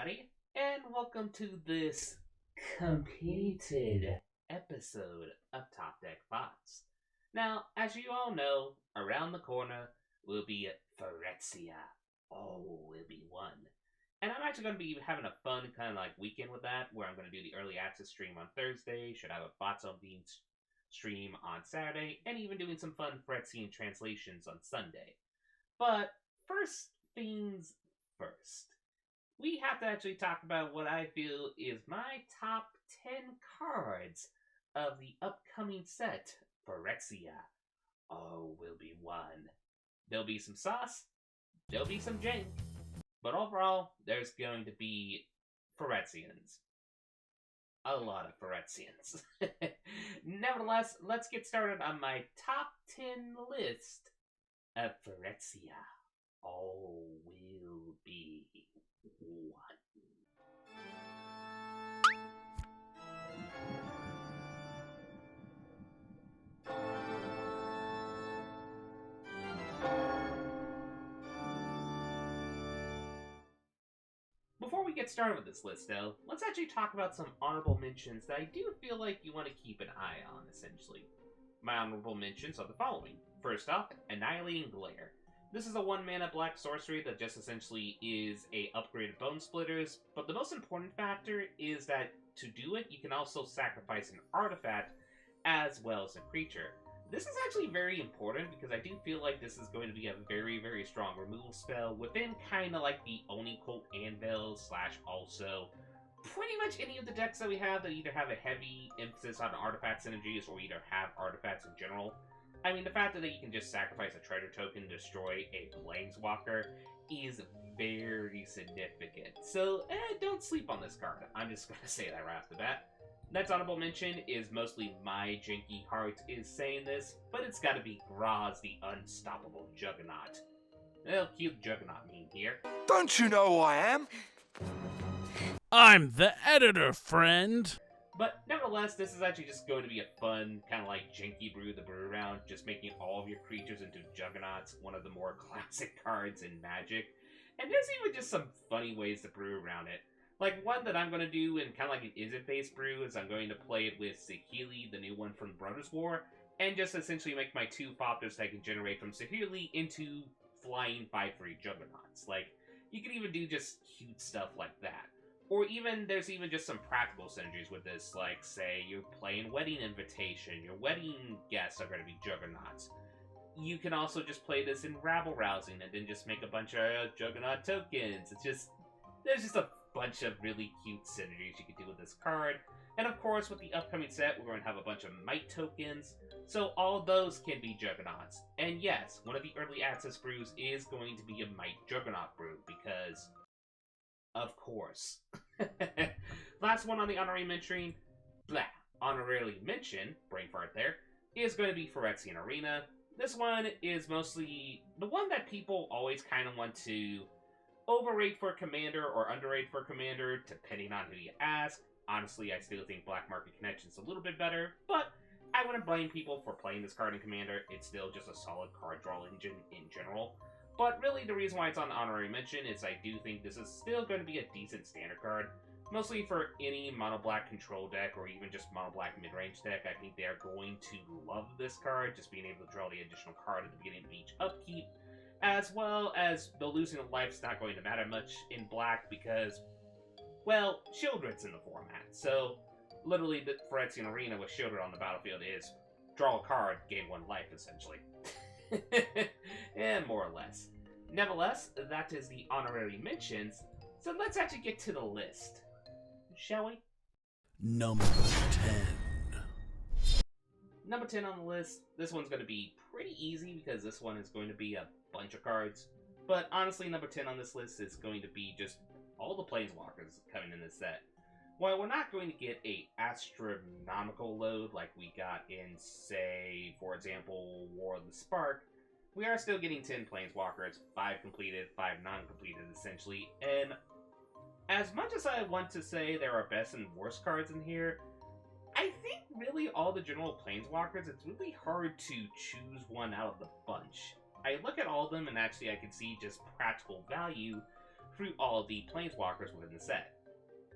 everybody, and welcome to this completed episode of Top Deck Thoughts. Now, as you all know, around the corner will be Phyrexia. Oh, will be one. And I'm actually going to be having a fun kind of like weekend with that, where I'm going to do the early access stream on Thursday, should have a Bots on Beans stream on Saturday, and even doing some fun Phyrexian translations on Sunday. But first things first. We have to actually talk about what I feel is my top 10 cards of the upcoming set, Phyrexia. Oh, will be one. There'll be some sauce, there'll be some jank, but overall, there's going to be Phyrexians. A lot of Phyrexians. Nevertheless, let's get started on my top 10 list of Phyrexia. All will be one. Before we get started with this list, though, let's actually talk about some honorable mentions that I do feel like you want to keep an eye on, essentially. My honorable mentions are the following. First off, Annihilating Glare. This is a 1-mana black sorcery that just essentially is a upgraded Bone Splitters, but the most important factor is that to do it, you can also sacrifice an artifact as well as a creature. This is actually very important because I do feel like this is going to be a very, very strong removal spell within kind of like the Oni Cult Anvil / also pretty much any of the decks that we have that either have a heavy emphasis on artifact synergies or either have artifacts in general. I mean, the fact that you can just sacrifice a treasure token to destroy a planeswalker is very significant. So, don't sleep on this card. I'm just going to say that right off the bat. Next honorable mention is mostly my janky heart is saying this, but it's got to be Graz the Unstoppable Juggernaut. Well, cute Juggernaut meme here. Don't you know who I am? I'm the editor, friend! But nevertheless, this is actually just going to be a fun, kind of like janky brew the brew around, just making all of your creatures into Juggernauts, one of the more classic cards in Magic. And there's even just some funny ways to brew around it. Like, one that I'm going to do in kind of like an is-it-based brew is I'm going to play it with Saheeli, the new one from Brothers War, and just essentially make my 2 Thopters that I can generate from Saheeli into flying 5/3 Juggernauts. Like, you can even do just cute stuff like that. Or even, there's even just some practical synergies with this, like, say, you're playing Wedding Invitation, your wedding guests are going to be Juggernauts. You can also just play this in Rabble Rousing and then just make a bunch of Juggernaut tokens. It's just, there's just a bunch of really cute synergies you can do with this card. And of course, with the upcoming set, we're going to have a bunch of Might tokens, so all those can be Juggernauts. And yes, one of the early access brews is going to be a Might Juggernaut brew, because of course. Last one on the honorary mention, honorary mention, brain fart there, is going to be Phyrexian Arena. This one is mostly the one that people always kind of want to overrate for Commander or underrate for Commander, depending on who you ask. Honestly, I still think Black Market Connection's a little bit better, but I wouldn't blame people for playing this card in Commander. It's still just a solid card draw engine in general. But really, the reason why it's on the honorary mention is I do think this is still going to be a decent standard card. Mostly for any mono-black control deck or even just mono-black mid-range deck. I think they are going to love this card, just being able to draw the additional card at the beginning of each upkeep. As well as the losing of life's not going to matter much in black because, well, Shieldred's in the format. So, literally, the Phyrexian Arena with Shieldred on the battlefield is draw a card, gain 1 life, essentially. And more or less. Nevertheless, that is the honorary mentions, so let's actually get to the list. Shall we? Number 10. Number 10 on the list, this one's going to be pretty easy because this one is going to be a bunch of cards. But honestly, number 10 on this list is going to be just all the Planeswalkers coming in this set. While we're not going to get a astronomical load like we got in, say, for example, War of the Spark, we are still getting 10 Planeswalkers, 5 completed, 5 non-completed, essentially. And as much as I want to say there are best and worst cards in here, I think really all the general Planeswalkers, it's really hard to choose one out of the bunch. I look at all of them and actually I can see just practical value recruit all of the planeswalkers within the set.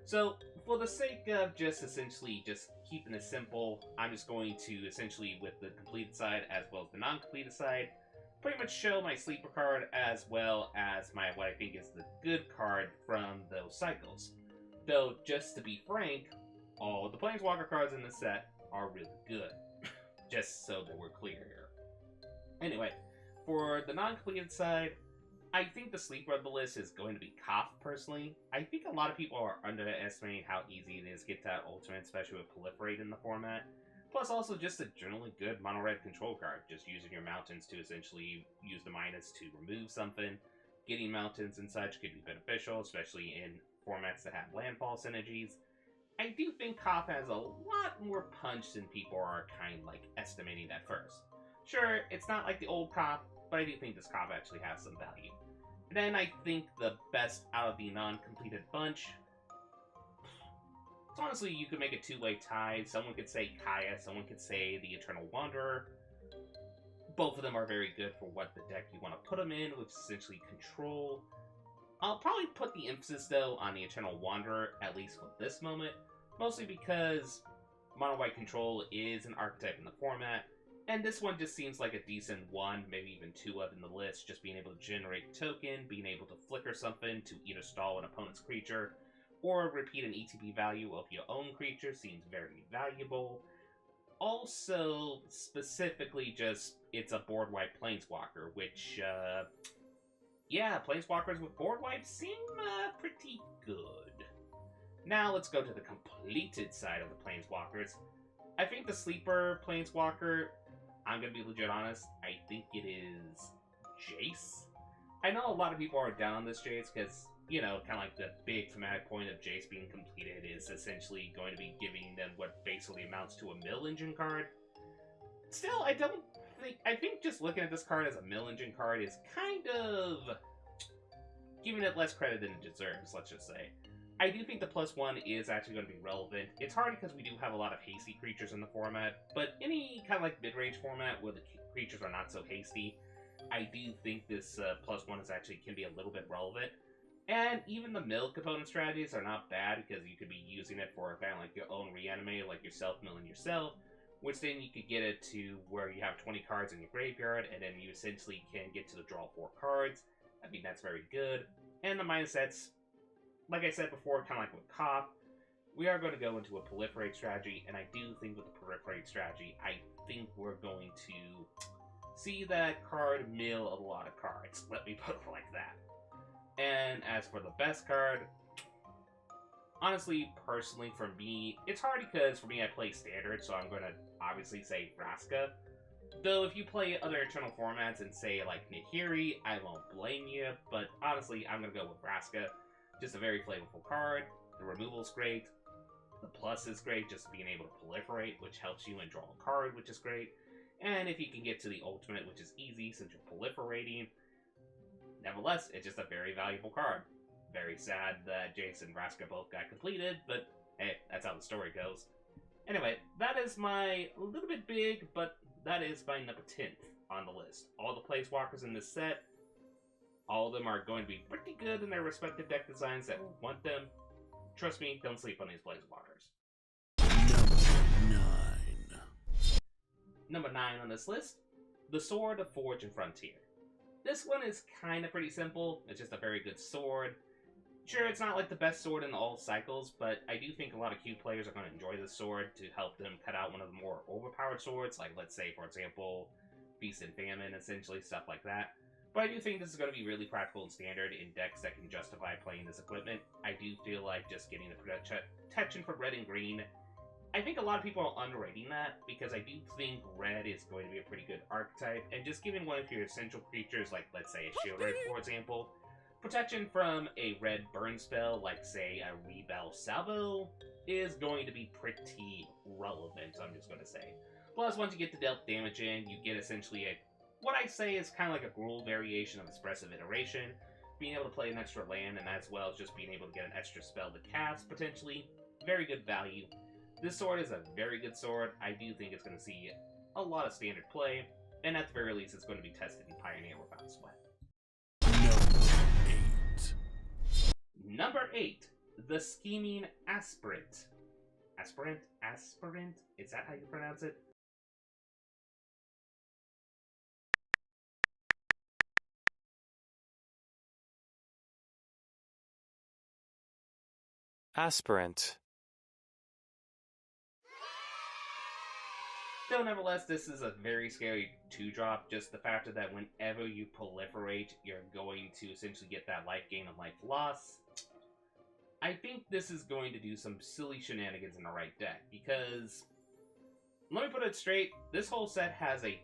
So, for the sake of just essentially just keeping it simple, I'm just going to essentially, with the completed side as well as the non-completed side, pretty much show my sleeper card as well as my what I think is the good card from those cycles. Though, just to be frank, all the planeswalker cards in the set are really good. Just so that we're clear here. Anyway, for the non-completed side, I think the sleeper of the list is going to be Kopf, personally. I think a lot of people are underestimating how easy it is to get that ultimate, especially with Proliferate in the format. Plus, also just a generally good mono-red control card. Just using your mountains to essentially use the minus to remove something. Getting mountains and such could be beneficial, especially in formats that have landfall synergies. I do think Kopf has a lot more punch than people are kind of like estimating at first. Sure, it's not like the old Kopf, but I do think this Kopf actually has some value. And then I think the best out of the non-completed bunch, so honestly, you could make a two-way tie. Someone could say Kaya, someone could say the Eternal Wanderer. Both of them are very good for what the deck you want to put them in, which is essentially control. I'll probably put the emphasis, though, on the Eternal Wanderer, at least for this moment. Mostly because mono-white control is an archetype in the format. And this one just seems like a decent one, maybe even two of in the list. Just being able to generate a token, being able to flicker something to either stall an opponent's creature, or repeat an ETB value of your own creature seems very valuable. Also, specifically just, it's a board wipe planeswalker, which, yeah, planeswalkers with board wipes seem pretty good. Now let's go to the completed side of the planeswalkers. I think the sleeper planeswalker, I'm gonna be legit honest, I think it is Jace. I know a lot of people are down on this Jace because, you know, kind of like the big thematic point of Jace being completed is essentially going to be giving them what basically amounts to a mill engine card. Still, I think just looking at this card as a mill engine card is kind of giving it less credit than it deserves, let's just say. I do think the +1 is actually going to be relevant. It's hard because we do have a lot of hasty creatures in the format, but any kind of like mid-range format where the creatures are not so hasty, I do think this +1 is actually can be a little bit relevant. And even the mill component strategies are not bad because you could be using it for kind of like your own reanimate, like yourself milling yourself, which then you could get it to where you have 20 cards in your graveyard, and then you essentially can get to the draw 4 cards. I mean, that's very good. And the mindsets, like I said before, kind of like with Kopf, we are going to go into a proliferate strategy, and I do think with the proliferate strategy, I think we're going to see that card mill a lot of cards. Let me put it like that. And as for the best card, honestly, personally, for me, it's hard because for me, I play Standard, so I'm going to obviously say Vraska. Though, if you play other internal formats and say, like, Nahiri, I won't blame you, but honestly, I'm going to go with Vraska. Just a very flavorful card. The removal's great. The plus is great, just being able to proliferate, which helps you and draw a card, which is great. And if you can get to the ultimate, which is easy since you're proliferating, nevertheless, it's just a very valuable card. Very sad that Jace and Vraska both got completed, but hey, that's how the story goes. Anyway, that is my a little bit big, but that is my number 10th on the list. All the planeswalkers in this set, all of them are going to be pretty good in their respective deck designs that want them. Trust me, don't sleep on these planeswalkers. Number 9 on this list, the Sword of Forge and Frontier. This one is kind of pretty simple. It's just a very good sword. Sure, it's not like the best sword in all cycles, but I do think a lot of Q players are going to enjoy this sword to help them cut out one of the more overpowered swords, like let's say, for example, Feast and Famine, essentially, stuff like that. But I do think this is going to be really practical and standard in decks that can justify playing this equipment. I do feel like just getting the protection for red and green, I think a lot of people are underrating that, because I do think red is going to be a pretty good archetype, and just giving one of your essential creatures, like let's say a Shield Red, for example, protection from a red burn spell, like say a Rebel Salvo, is going to be pretty relevant, I'm just going to say. Plus, once you get the dealt damage in, you get essentially a, what I say is kind of like a Gruul variation of Expressive Iteration, being able to play an extra land, and as well as just being able to get an extra spell to cast, potentially. Very good value. This sword is a very good sword. I do think it's going to see a lot of standard play, and at the very least, it's going to be tested in Pioneer without sweat. Number 8. Number 8, the Scheming Aspirant. Aspirant? Aspirant? Is that how you pronounce it? Aspirant. Though nevertheless, this is a very scary 2-drop, just the fact that whenever you proliferate, you're going to essentially get that life gain and life loss. I think this is going to do some silly shenanigans in the right deck, because, let me put it straight, this whole set has a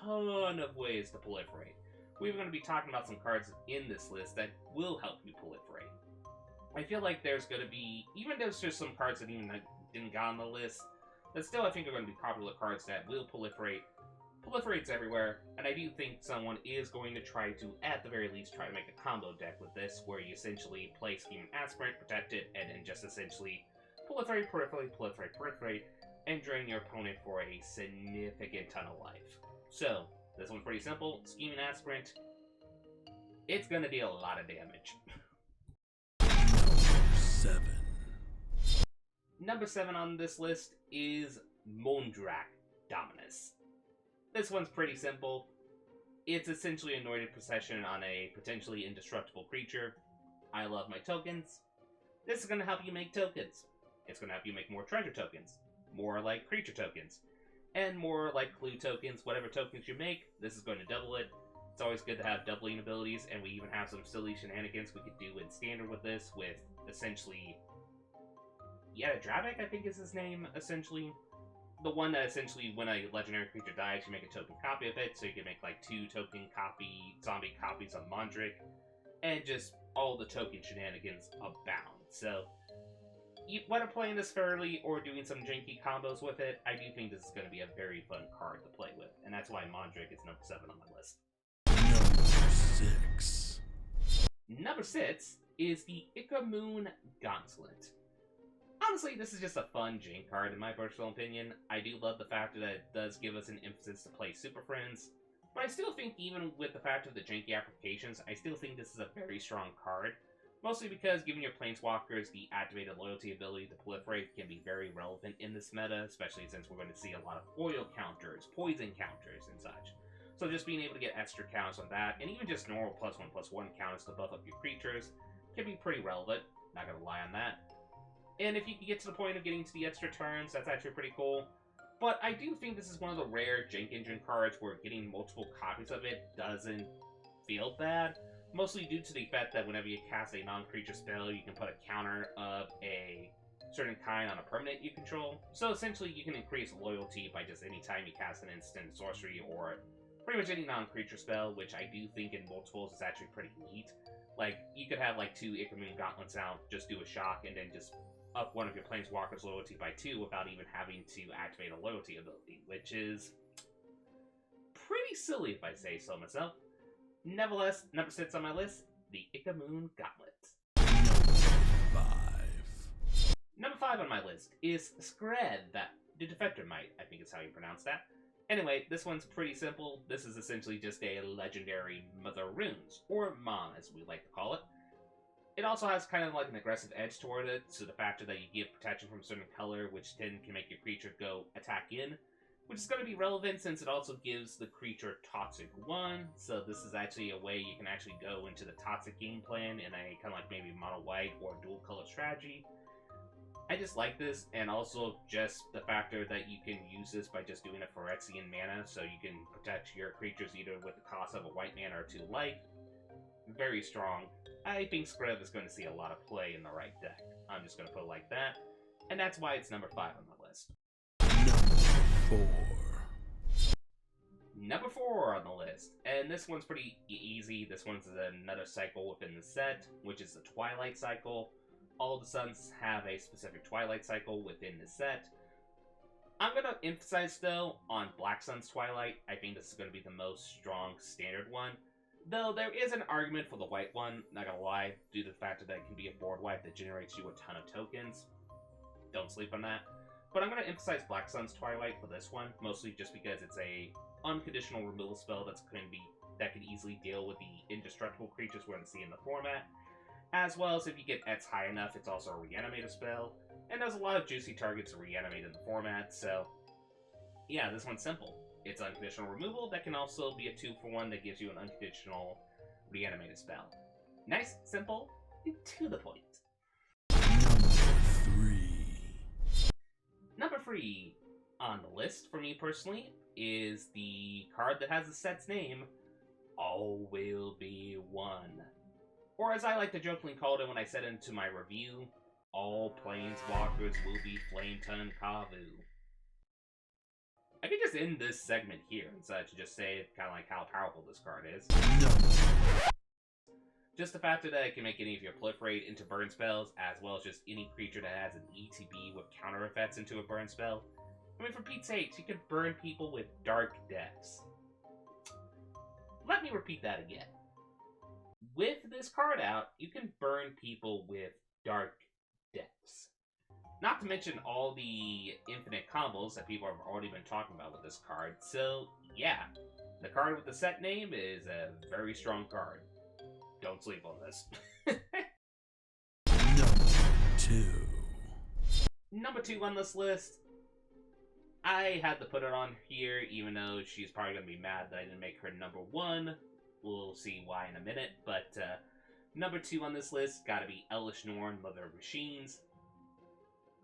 ton of ways to proliferate. We're going to be talking about some cards in this list that will help you proliferate. I feel like there's going to be, even though there's just some cards that didn't got on the list, but still I think are going to be popular cards that will proliferate. Proliferates everywhere, and I do think someone is going to try to, at the very least, try to make a combo deck with this, where you essentially play Scheme Aspirant, protect it, and then just essentially proliferate, proliferate, and drain your opponent for a significant ton of life. So, this one's pretty simple. Scheming Aspirant, it's going to deal a lot of damage. 7. Number 7 on this list is Mondrak Dominus. This one's pretty simple. It's essentially anointed procession on a potentially indestructible creature. I love my tokens. This is going to help you make tokens. It's going to help you make more treasure tokens, more like creature tokens, and more like clue tokens. Whatever tokens you make, this is going to double it. It's always good to have doubling abilities, and we even have some silly shenanigans we could do in standard with this, with essentially Dravik, I think is his name, essentially. The one that essentially, when a legendary creature dies, you make a token copy of it, so you can make like 2 token zombie copies of Mondrak, and just all the token shenanigans abound. So, whether playing this fairly or doing some janky combos with it, I do think this is going to be a very fun card to play with, and that's why Mondrak is number 7 on my list. Number 6. Number 6 is the Ikamoon Gauntlet. Honestly, this is just a fun jank card in my personal opinion. I do love the fact that it does give us an emphasis to play Super Friends, but I still think even with the fact of the janky applications, I still think this is a very strong card. Mostly because giving your Planeswalkers the activated loyalty ability to proliferate can be very relevant in this meta, especially since we're going to see a lot of foil counters, poison counters, and such. So just being able to get extra counters on that, and even just normal +1/+1 counters to buff up your creatures, can be pretty relevant. Not gonna lie on that. And if you can get to the point of getting to the extra turns, that's actually pretty cool. But I do think this is one of the rare Jank Engine cards where getting multiple copies of it doesn't feel bad. Mostly due to the fact that whenever you cast a non-creature spell, you can put a counter of a certain kind on a permanent you control. So essentially you can increase loyalty by just any time you cast an instant sorcery or pretty much any non-creature spell, which I do think in multiples is actually pretty neat. Like, you could have like 2 Ikamoon Gauntlets out, just do a shock, and then just up one of your Planeswalker's loyalty by 2 without even having to activate a loyalty ability, which is pretty silly if I say so myself. Nevertheless, number 6 on my list, the Ikamoon Gauntlet. Number 5. Number 5 on my list is Skred, the Defector Might, I think is how you pronounce that. Anyway, this one's pretty simple. This is essentially just a legendary Mother Runes, or Mom as we like to call it. It also has kind of like an aggressive edge toward it, so the fact that you give protection from a certain color, which then can make your creature go attack in, which is going to be relevant since it also gives the creature Toxic 1, so this is actually a way you can actually go into the Toxic game plan in a kind of like maybe mono white or dual color strategy. I just like this, and also just the factor that you can use this by just doing a Phyrexian mana, so you can protect your creatures either with the cost of a white mana or 2 life. Very strong. I think Skred is going to see a lot of play in the right deck. I'm just going to put it like that. And that's why it's number 5 on my list. Number 4. Number 4 on the list. And this one's pretty easy. This one's another cycle within the set, which is the Twilight Cycle. All of the suns have a specific Twilight Cycle within the set. I'm going to emphasize, though, on Black Sun's Twilight. I think this is going to be the most strong standard one. Though there is an argument for the white one, not gonna lie, due to the fact that it can be a board wipe that generates you a ton of tokens. Don't sleep on that. But I'm gonna emphasize Black Sun's Twilight for this one, mostly just because it's a unconditional removal spell that can easily deal with the indestructible creatures we're gonna see in the format. As well as if you get X high enough, it's also a reanimator spell. And there's a lot of juicy targets to reanimate in the format, so yeah, this one's simple. It's unconditional removal that can also be a 2-for-1 that gives you an unconditional reanimated spell. Nice, simple, and to the point. Number 3 on the list for me personally is the card that has the set's name, All Will Be One. Or as I like to jokingly call it when I said it into my review, All Planeswalkers Will Be Flametongue Kavu. I could just end this segment here and such, just say kind of like how powerful this card is. Just the fact that it can make any of your proliferate into burn spells, as well as just any creature that has an ETB with counter effects into a burn spell. I mean, for Pete's sakes, you could burn people with Dark Depths. Let me repeat that again. With this card out, you can burn people with Dark Depths. Not to mention all the infinite combos that people have already been talking about with this card. So, yeah, the card with the set name is a very strong card. Don't sleep on this. Number 2 on this list. I had to put it on here, even though she's probably going to be mad that I didn't make her number 1. We'll see why in a minute, but number 2 on this list gotta be Elesh Norn, Mother of Machines.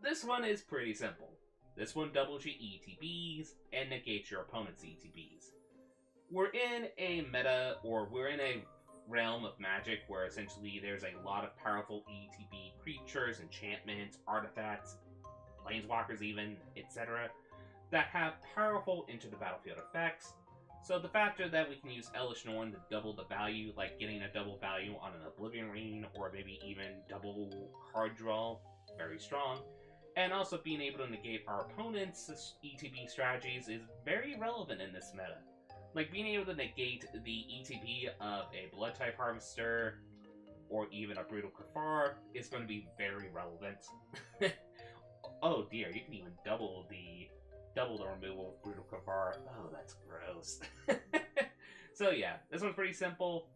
This one is pretty simple. This one doubles your ETBs and negates your opponent's ETBs. We're in a meta, or we're in a realm of Magic where essentially there's a lot of powerful ETB creatures, enchantments, artifacts, planeswalkers even, etc. that have powerful into the battlefield effects. So the factor that we can use Elesh Norn to double the value, like getting a double value on an Oblivion Ring, or maybe even double card draw, very strong. And also being able to negate our opponent's ETB strategies is very relevant in this meta. Like being able to negate the ETB of a Blood-type Harvester, or even a Brutal Kafar, is going to be very relevant. Oh dear, you can even double the removal of Brutal Kafar. Oh, that's gross. So yeah, this one's pretty simple.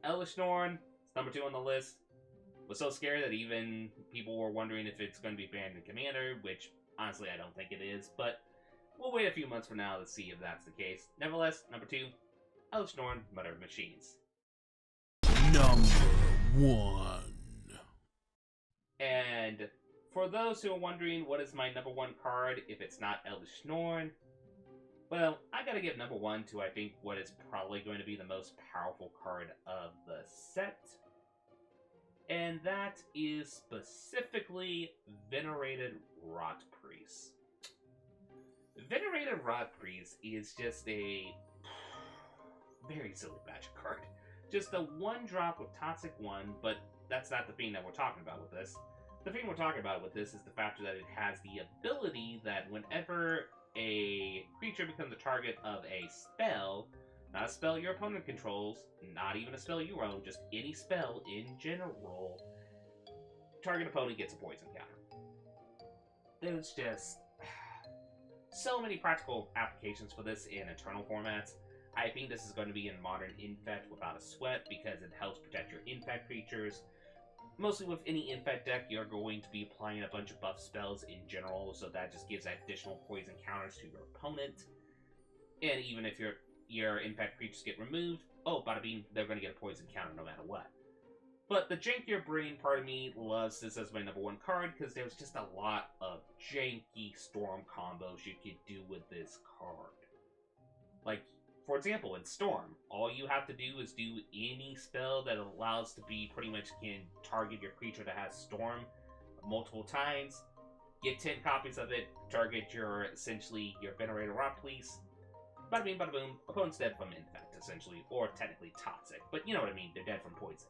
Elesh Norn, it's number 2 on the list. Was so scary that even people were wondering if it's going to be banned in Commander, which honestly I don't think it is, but we'll wait a few months from now to see if that's the case. Nevertheless, number 2, Elesh Norn, Mother of Machines. Number 1. And for those who are wondering what is my number 1 card if it's not Elesh Norn, well, I gotta give number 1 to I think what is probably going to be the most powerful card of the set. And that is specifically Venerated Rot Priest. Venerated Rot Priest is just a very silly Magic card. Just a 1-drop with Toxic 1, but that's not the thing that we're talking about with this. The thing we're talking about with this is the fact that it has the ability that whenever a creature becomes a target of a spell, not a spell your opponent controls, not even a spell you own, just any spell in general, target opponent gets a poison counter. There's just so many practical applications for this in Eternal formats. I think this is going to be in Modern Infect without a sweat because it helps protect your Infect creatures. Mostly with any Infect deck, you're going to be applying a bunch of buff spells in general, so that just gives additional poison counters to your opponent. And even if your Infect creatures get removed, oh, bada bing, they're going to get a poison counter no matter what. But the jankier brain part of me loves this as my number 1 card, because there's just a lot of janky Storm combos you could do with this card. Like, for example, in Storm, all you have to do is do any spell that allows to be pretty much can target your creature that has Storm multiple times, get 10 copies of it, target your, essentially, your Venerated Rot Priest, bada bing, bada boom, opponent's dead from Infect, essentially, or technically Toxic, but you know what I mean, they're dead from poison.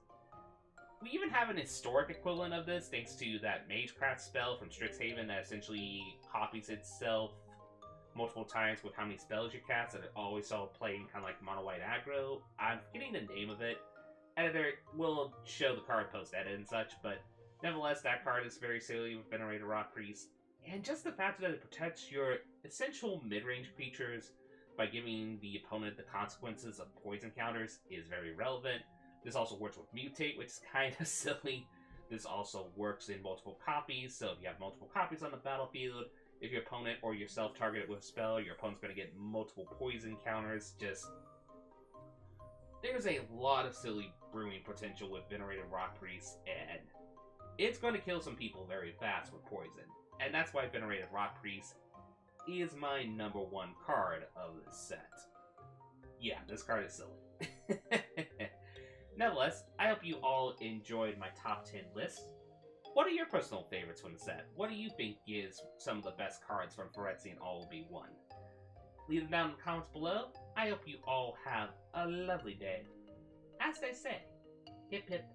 We even have an historic equivalent of this, thanks to that Magecraft spell from Strixhaven that essentially copies itself multiple times with how many spells you cast, and it always saw playing kind of like mono-white aggro. I'm forgetting the name of it. Editor will show the card post-edit and such, but nevertheless, that card is very silly with Venerated Rot Priest. And just the fact that it protects your essential mid-range creatures by giving the opponent the consequences of poison counters is very relevant. This also works with Mutate, which is kind of silly. This also works in multiple copies, so if you have multiple copies on the battlefield, if your opponent or yourself target it with a spell, your opponent's going to get multiple poison counters. Just... there's a lot of silly brewing potential with Venerated Rock Priest, and it's going to kill some people very fast with poison. And that's why Venerated Rock Priest is my number one card of this set. Yeah, this card is silly. Nevertheless, I hope you all enjoyed my top 10 list. What are your personal favorites from the set? What do you think is some of the best cards from Phyrexia and All Will Be One? Leave them down in the comments below. I hope you all have a lovely day. As they say, hip hip